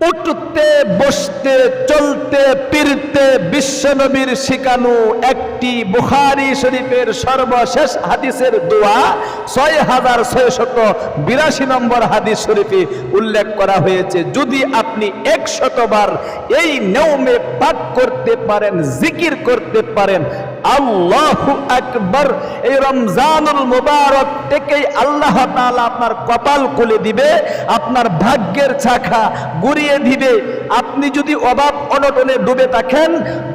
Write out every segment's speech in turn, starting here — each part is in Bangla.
উঠতে বসতে চলতে ফিরতে বিশ্বনবীর শিখানো একটি বুখারী শরীফের সর্বশেষ হাদিসের দোয়া 6682 নম্বর হাদিস শরীফে উল্লেখ করা হয়েছে। যদি আপনি 100 বার এই নিয়মে পাঠ করতে পারেন, জিকির করতে পারেন, আল্লাহু আকবার, এই রমজানুল মুবারক থেকেই আল্লাহ তাআলা আপনার কপাল খুলে দিবে, আপনার ভাগ্যের চাকা ঘুরিয়ে দিবে। আপনি যদি অভাব অনটনে ডুবে থাকেন,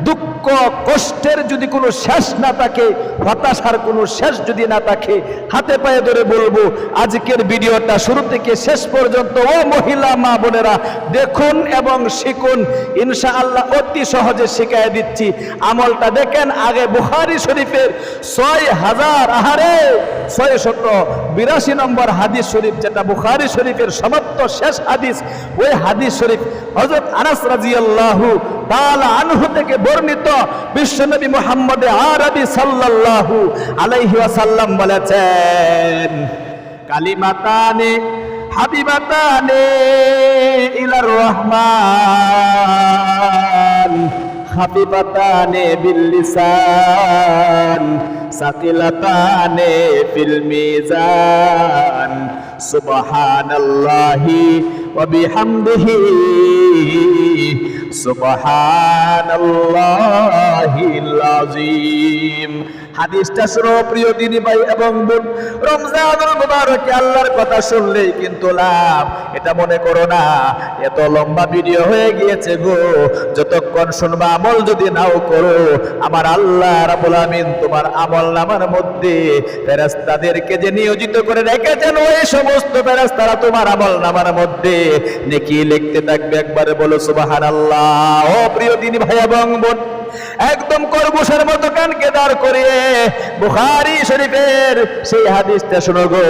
দুঃখ কষ্টের যদি কোনো শেষ না থাকে, হতাশার কোনো শেষ যদি না থাকে, হাতে পায়ে ধরে বলবো আজকের ভিডিওটা শুরু থেকে শেষ পর্যন্ত ও মহিলা মা বোনেরা দেখুন এবং শিখুন। ইনশাআল্লাহ অতি সহজে শিখিয়ে দিচ্ছি। আমলটা দেখেন, আগে বুখারী শরীফের 6682 নম্বর হাদিস শরীফ, যেটা বুখারী শরীফের সমাপ্ত শেষ হাদিস, ওই হাদিস শরীফ হযরত আনাস রাদিয়াল্লাহু তাআলা আনহু থেকে বর্ণিত। বিশ্বনবী মুহাম্মদ আরবি সাল্লাল্লাহু আলাইহি ওয়াসাল্লাম বলেছেন, কালিমাতানে হাবিবাতানে ইলার রহমান খাফিফাতানে বিল লিসান সাকিলাতানে ফিল মিজান সুবহানাল্লাহি ওয়া বিহামদিহি সুবহানাল্লাহিল আযীম। হাদিসটা শুনো প্রিয় দিনী ভাই এবং বোন, রমজানুল মুবারকে আল্লাহর কথা শুনলেই কিন্তু লাভ। এটা মনে করো না এত লম্বা ভিডিও হয়ে গিয়েছে গো, যতক্ষণ শুনবা আমল যদি নাও করো, আমার আল্লাহ রাব্বুল আমিন তোমার আমল নামার মধ্যে ফেরেশতাদেরকে যে নিয়োজিত করে রেখেছেন, ওই সমস্ত ফেরেশতারা তোমার আমল নামার মধ্যে নেকি লিখতে থাকবে। একবারে বলো সুবহানাল্লাহ। ও প্রিয় দিনী ভাই এবং বোন, একদম খরগোশের মতো কানকে দাঁড় করিয়ে বুখারী শরীফের সেই হাদিসটা শোনো গো।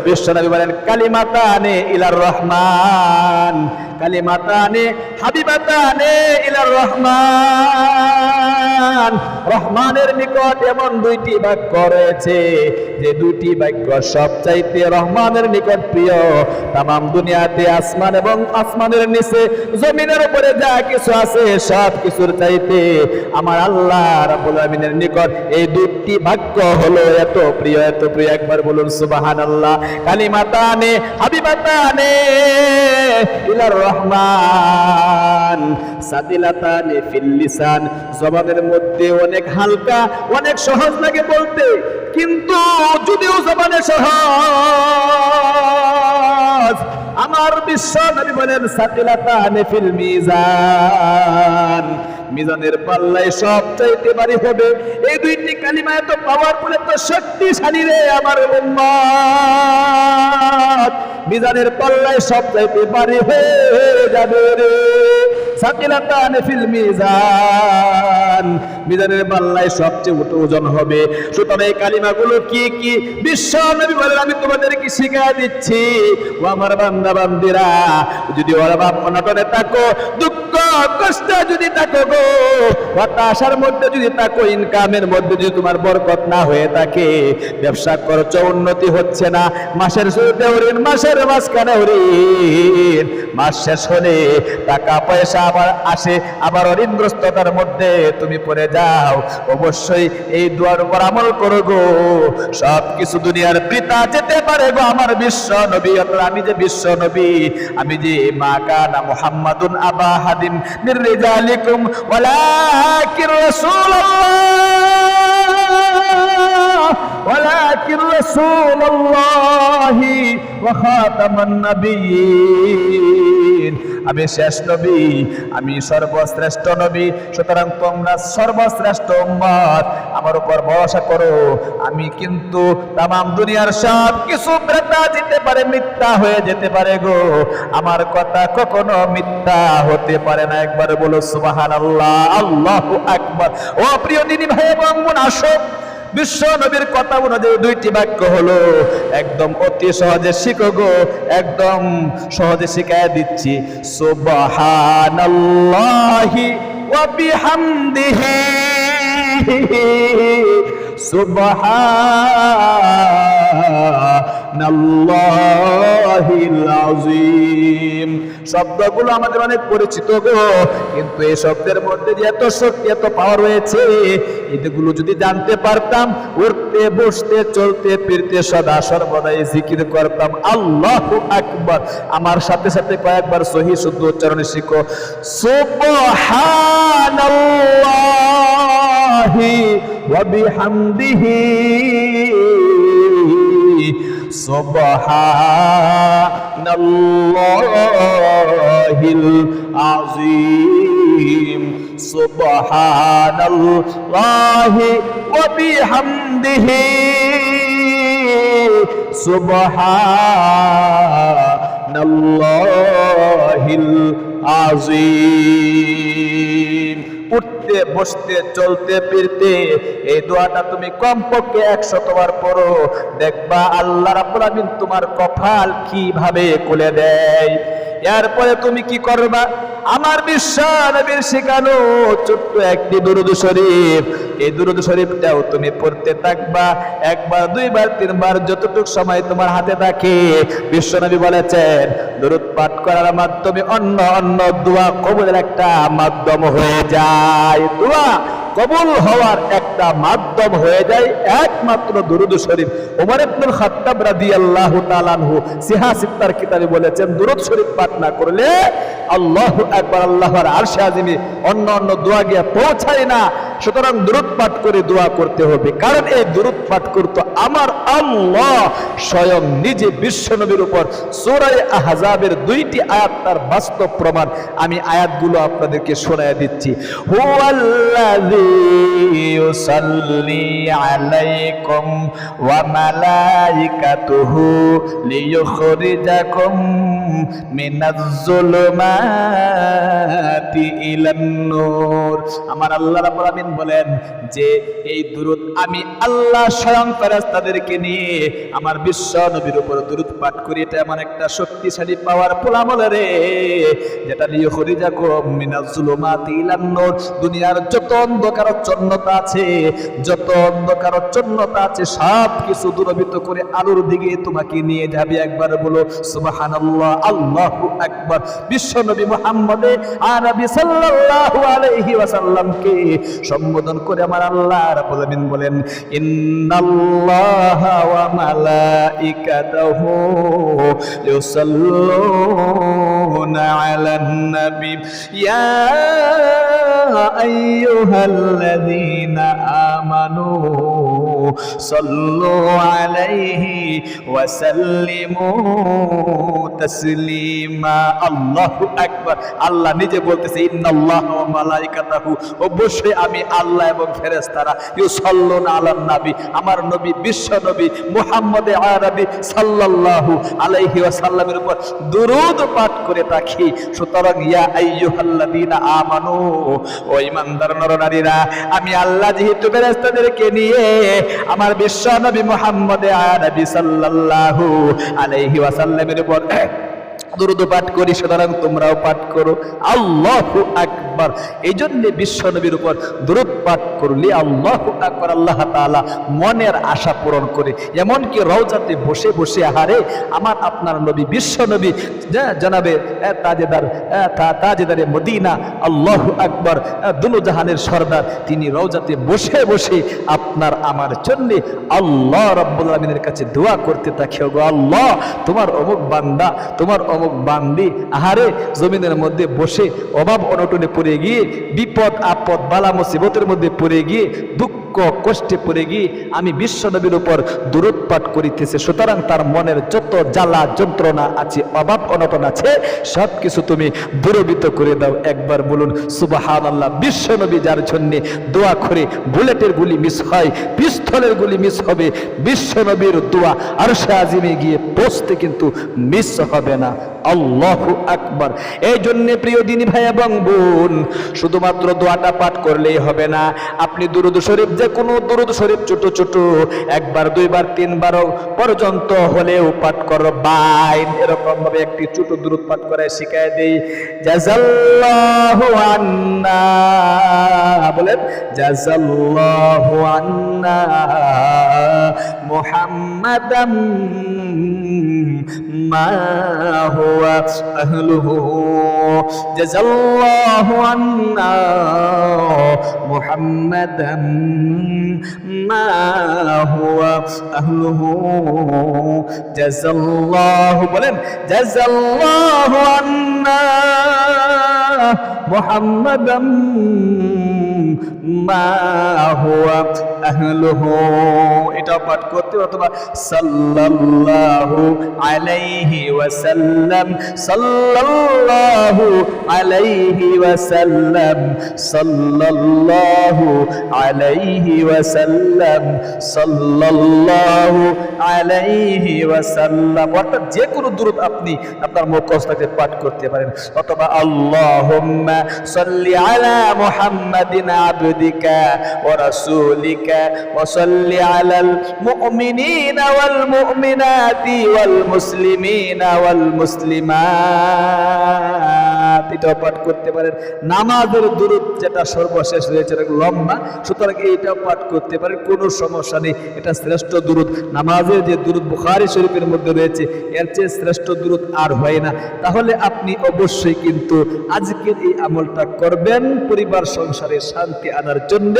বিশ্বনবী বলেন, কালিমাতানে ইলার রহমান কালিমাতানে হাবিবাতানে ইলার রহমান। রহমানের নিকট এমন দুইটি বাক্য রয়েছে যে দুইটি বাক্য সবচাইতে রহমানের নিকট প্রিয়। তামাম দুনিয়াতে আসমান এবং আসমানের নিচে জমিনের উপরে যা কিছু আছে সব কিছুর চাইতে আমার আল্লাহ রাব্বুল আমিনের নিকট এই দুইটি বাক্য হলো এত প্রিয়, এত প্রিয়। একবার বলুন সুবহানাল্লাহ। কালিমাতানে হাবিবাতানে ইলার রহমান সাদিলাতানে ফিল লিসান। জবানের মধ্যে অনেক হালকা, অনেক সহজ লাগে বলতে, কিন্তু যদিও জবানে সহজ, আমার বিশ্ব নবী বলেন সাকিলাতানে ফিল মিজান, মিজানের পাল্লায় সবচাইতে ভারী হবে। এই দুইটি কালিমা এত পাওয়ারফুল, এত শক্তিশালী রে আমার উম্মত, মিজানের পাল্লায় সবচাইতে ভারী হয়ে যাবে রে। সাকিলাতানে ফিল মিজান, মিজানের পাল্লায় সবচেয়ে ওজন হবে। সুতরাং এই কালিমাগুলো কি কি বিশ্ব নবী বলেন, আমি তোমাদেরকে শিখিয়ে দিচ্ছি। ও আমার বান্দা বান্দিরা, যদি অভাব অনটনে থাকো, দুঃখ কষ্ট যদি থাকো গো, হতাশার মধ্যে যদি থাকো, ইনকামের মধ্যে যদি তোমার বরকত না হয়ে থাকে, ব্যবসা করছো উন্নতি হচ্ছে না, মাসের শুরুতে ঋণ, মাসের মাঝখানে ঋণ, মাস শেষ হলে টাকা পয়সা আবার আসে, আবার ঋণগ্রস্ততার মধ্যে তুমি পড়ে যাও, অবশ্যই এই দুয়ার উপর আমল করো গো। সব কিছু দুনিয়ার পিতা যেতে পারে গো আমার বিশ্ব নবী। আমি যে বিশ্ব নবী, আমি যে মা কানা মুহাম্মাদুন আবা হাদিন মির রিজালিকুম ওয়ালাকির রাসূলুল্লাহি ওয়া খাতামান নাবিয়্যিন। আমি শেষ নবী, আমি সর্বশ্রেষ্ঠ নবী। সুতরাং তোমরা সর্বশ্রেষ্ঠ উম্মত, আমার উপর ভরসা করো। আমি কিন্তু তামাম দুনিয়ার সব কিছু মিথ্যা যেতে পারে, মিথ্যা হয়ে যেতে পারে গো, আমার কথা কখনো মিথ্যা হতে পারে না। একবার বলো সুবহানাল্লাহ, আল্লাহু আকবার। ও প্রিয় দিনী ভাই এবং বোন, আসো বিশ্ব নবীর কথা অনুযায়ী দুইটি বাক্য হলো, একদম অতি সহজে শিখো গো, একদম সহজে শিখায় দিচ্ছি। সুবহানাল্লাহি ওয়া বিহামদিহি সুবহানাল্লাহিল আযীম। শব্দগুলো আমাদের অনেক পরিচিত গো, কিন্তু এই শব্দের মধ্যে যে এত শক্তি, এত পাওয়ার রয়েছে, এগুলো যদি জানতে পারতাম, উঠতে বসতে চলতে ফিরতে সদা সর্বদাই জিকির করতাম আল্লাহু আকবার। আমার সাথে সাথে কয়েকবার সহিহ শুদ্ধ উচ্চারণে শিখো, সুবহানাল্লাহি ওয়া বিহামদিহি সুবহানাল্লাহিল আযীম, সুবহানাল্লাহি ওয়া বিহামদিহি সুবহানাল্লাহিল আযীম। উঠতে বসতে চলতে ফিরতে এই দোয়াটা তুমি কমপক্ষে 100 বার পড়ো, দেখবা আল্লাহ রাব্বুল আমিন তোমার কপাল কিভাবে খুলে দেয়। এরপরে তুমি কি করবা? আমার বিশ্ব নবীর শেখানো ছোট্ট একটি দুরূদ শরীফ, এই দুরূদ শরীফটাও তুমি পড়তে থাকবা, একবার দুইবার তিনবার যতটুকু সময় তোমার হাতে থাকে। বিশ্ব নবী বলেছেন দুরূদ পাঠ করার মাধ্যমে অন্য অন্য দোয়া কবুলের একটা মাধ্যম হয়ে যায়। দোয়া কবুল হওয়ার একটা মাধ্যম হয়ে যায় একমাত্র দুরূদ শরীফ। ওমর ইবনুল খাত্তাব রাদিয়াল্লাহু তাআলা আনহু সিহা সিত্তার কিতাবে বলেছেন দুরূদ শরীফ পাঠ না করলে আল্লাহু আকবার, আল্লাহর আরশে আজিমে অন্য অন্য দোয়া গিয়ে পৌঁছায় না। সুতরাং দুরূদ পাঠ করে দোয়া করতে হবে, কারণ এই দুরূদ পাঠ করতে আমার আল্লাহ স্বয়ং নিজে বিশ্ব নবীর উপর সূরা আহজাবের 2টি আয়াত তার বাস্তব প্রমাণ। আমি আয়াতগুলো আপনাদেরকে শোনায় দিচ্ছি। হুয়াল্লাযী ইউসাল্লি আলাইকুম ওয়া মালাইকাতুহু লিইখরিজাকুম মিনাজ যুলুমাতি ইলান নূর। আমার আল্লাহ রাব্বুল আমিন বলেন যে এই দুরূদ আমি আল্লাহ স্বয়ং ফেরেশতাদেরকে নিয়ে আমার বিশ্ব নবীর উপর দুরূদ পাঠ করি। এটা এমন একটা শক্তিশালী পাওয়ারফুল আমল রে, যেটা লিইখরিজাকুম মিনাজ যুলুমাতি ইলান নূর। দুনিয়ার যত অন্ধকারাচ্ছন্নতা আছে, যত অন্ধকারাচ্ছন্নতা আছে সব কিছু দূরীভূত করে আলোর দিকে তোমাকে নিয়ে যাবে। একবার বলো সুবহানাল্লাহ, আল্লাহু আকবার। বিশ্ব নবী মুহাম্মদ আরবি সাল্লাল্লাহু আলাইহি ওয়াসাল্লামকে সম্বোধন করে আমার আল্লাহ রাব্বুল আমিন বলেন ইন্নাল্লাহা ওয়া মালাইকাতাহু ইউসাল্লুনা আলান নবী ইয়া আইয়ুহাল্লাযীনা আমানু সাল্লু আলাইহি ওয়া সাল্লিমু তাসলিমা। আল্লাহু আকবার। আল্লাহ নিজে বলতেছে ইন্নাল্লাহা ওয়া মালাইকাতাহু, অবশ্যই আমি আল্লাহ এবং ফেরেশতারা ইউসাল্লুনা আলান নবী, আমার নবী বিশ্ব নবী মুহাম্মদ আরবি সাল্লাল্লাহু আলাইহি ওয়াসাল্লামের উপর দুরূদ পাঠ করে থাকি। সুতরাং ইয়া আইয়ুহাল্লাযীনা আমানু, ও ঈমানদার নরনারীরা, আমি আল্লাহ যেহেতু ফেরেশতাদেরকে নিয়ে আমার বিশ্ব নবী মুহাম্মদ আরবি সাল্লাল্লাহু আলাইহি ওয়াসাল্লামের উপর দুরূদ পাঠ করি, সুতরাং তোমরাও পাঠ করো। আল্লাহু আকবার। এই জন্য বিশ্ব নবীর উপর দুরূদ পাঠ করলে আল্লাহু আকবার আল্লাহ তাআলা মনের আশা পূরণ করে। এমনকি রওজাতে বসে বসে আহারে আমার আপনার নবী বিশ্ব নবী জনাবে তাজেদারে মদিনা আল্লাহু আকবার দুনো জাহানের সরদার, তিনি রওজাতে বসে বসে আপনার আমার জন্য আল্লাহ রাব্বুল আমিনের কাছে দোয়া করতে থাকে। ওগো আল্লাহ, তোমার অমুক বান্দা, তোমার অমুক বান্দি আহারে জমিনের মধ্যে বসে অভাব অনটনে পড়ে গিয়ে, বিপদ আপদ বালা মুসিবতের মধ্যে পড়ে গিয়ে, দুঃখ কষ্টে পড়ে গিয়ে আমি বিশ্ব নবীর উপর দুরূদ পাঠ করিতেছে। সুতরাং তার মনের যত জ্বালা যন্ত্রণা আছে, অভাব অনটন আছে, সব কিছু তুমি দূরীভূত করে দাও। একবার বলুন সুবহানাল্লাহ। বিশ্ব নবী যার জন্য দোয়া করে বুলেটের গুলি মিস হয়, পিস্তলের গুলি মিস হবে, বিশ্ব নবীর দোয়া আরশে আজিমে গিয়ে পৌঁছতে কিন্তু মিস হবে না। আল্লাহু আকবার। এই জন্য প্রিয় দিনী ভাই এবং বোন, শুধুমাত্র দোয়াটা পাঠ করলেই হবে না, আপনি দুরূদ শরীফ, যে কোনো দুরূদ শরীফ ছোট ছোট একবার দুইবার তিনবার পর্যন্ত হলেও পাঠ করবেন। এরকম ভাবে একটি ছোট দুরূদ পাঠ করে শিখায় দেই। জাযাল্লাহু আন্না, বলেন জাযাল্লাহু আন্না মুহাম্মাদাম মা হুয়া আহলুহু জাযাল্লাহু আন্না মুহাম্মাদান মা হুয়া আহলুহু জাযাল্লাহু বলেন জাযাল্লাহু আন্না মুহাম্মাদান মা হুয়া আহলুহু এটা পাঠ করতে অথবা সাল্লাল্লাহু আলাইহি ওয়াসাল্লাম সাল্লাল্লাহু আলাইহি ওয়াসাল্লাম সাল্লাল্লাহু আলাইহি ওয়াসাল্লাম সাল্লাল্লাহু আলাইহি ওয়াসাল্লাম অর্থাৎ যে কোনো দুরূদ আপনি আপনার মুখস্থে পাঠ করতে পারেন অথবা আল্লাহুম্মা সাল্লি আলা মুহাম্মাদিন আবদিকা ওয়া রাসূলিকা ওয়া সাল্লি আলাল মুমিনিনা ওয়াল মুমিনাতি ওয়াল মুসলিমিনা ওয়াল মুসলিমাত এটা পাঠ করতে পারেন নামাজের দুরূদ যেটা সর্বশেষ রয়েছে এটা লম্বা সুতরাং এইটাও পাঠ করতে পারেন কোনো সমস্যা নেই এটা শ্রেষ্ঠ দুরূদ নামাজের যে দুরূদ বুখারী শরীফের মধ্যে রয়েছে এর চেয়ে শ্রেষ্ঠ দুরূদ আর হয় না তাহলে আপনি অবশ্যই কিন্তু আজকের এই আমলটা করবেন পরিবার সংসারে শান্তি আনার জন্য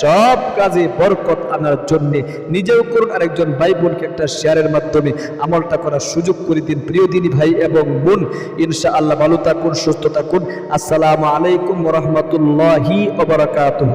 সব কাজে বরকত আনার জন্য নিজেও করুন আরেকজন ভাই বোনকে একটা শেয়ারের মাধ্যমে আমলটা করার সুযোগ করে দিন প্রিয় দিনী ভাই এবং বোন ইনশাআল্লাহ ভালো থাকুন সুস্থ থাকুন আসসালামু আলাইকুম ওয়া রাহমাতুল্লাহি ওয়া বারাকাতুহু।